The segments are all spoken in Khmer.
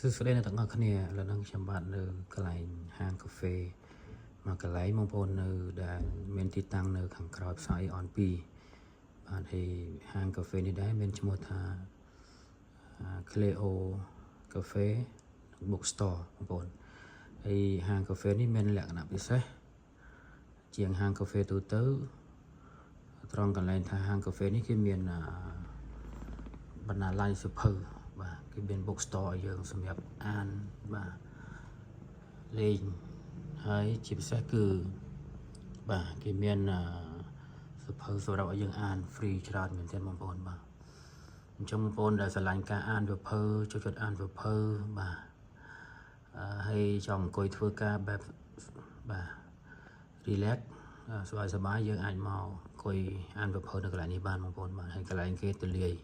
ស្ដីនៅទាំងអស់គ្នាឥឡូវហ្នឹងខ្ញុំបាទនៅកន្លែងហាងកាហ្វេមួយកន្លែងបងប្អូននៅដែលមានទីតាំងនៅខាងក្រោយផ្សារអន2បាទហើយហាងកាហ្វេនេះដែរមានឈ្មោះថា Cleo Cafe Book Store បងប្អូនហើយហាងកាហ្វេនេះមានលក្ខណៈពិសេសជាងហាងកាហ្វេទូទៅត្រង់កន្លែងថាហាងកាហ្វេនេះគេមានបណ្ណាល័យសិភៅបាទគេមាន book store ឲ្យយើងសម្រាប់អានបាទលេងហើយជាពិសេសគឺបាទគេមានសិភៅសម្រាប់ឲ្យយើងអាន free ច្រើនមែនទែនបងប្អូនបាទអញ្ចឹងបងប្អូនដែលស្រឡាញ់ការអានសៀវភៅចូលចិត្តអានសៀវភៅបាទហើយចង់អង្គុយធ្វើការបែបបាទ relax សบายយើងអាចមកអង្គុយអានសៀវភៅនៅកន្លែងនេះបានបងប្អូនបាទហើយកន្លែងគេទូលាយ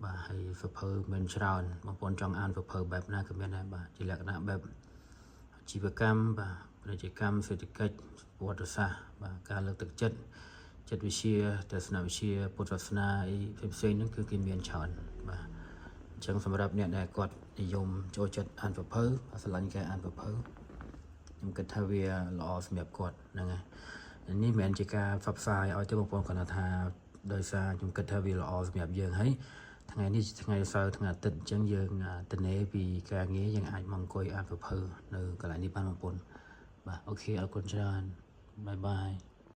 បាទហើយសៀវភៅមានច្រើនបងប្អូនចង់អានសៀវភៅបែបណាក៏មានដែរបាទជាលក្ខណៈបែបជីវកម្មបាទពាណិជ្ជកម្មសេដ្ឋកិច្ចប្រវត្តិសាស្ត្របាទការលើកទឹកចិត្តចិត្តវិទ្យាទស្សនវិជ្ជាពុទ្ធសាសនាអីផ្សេងៗហ្នឹងគឺគេមានច្រើនបាទអញ្ចឹងសម្រាប់អ្នកដែលគាត់និយមចូលចិត្តអានសៀវភៅស្រឡាញ់ការអានសៀវភៅខ្ញុំគិតថាវាល្អសម្រាប់គាត់ហ្នឹងហើយនេះមិនមែនជាការផ្សព្វផ្សាយឲ្យទៅបងប្អូនគាត់ថាដោយសារខ្ញុំគិតថាវាល្អសម្រាប់យើងហើយថ្ងៃនេះជាថ្ងៃសៅរ៍ថ្ងៃអាទិត្យអញ្ចឹងយើងទិនេពីការងារយើងអាចមកអង្គុយអានសៀវភៅនៅកន្លែងនេះបានបងប្អូនបាទអូខេអរគុណច្រើនបាយបាយ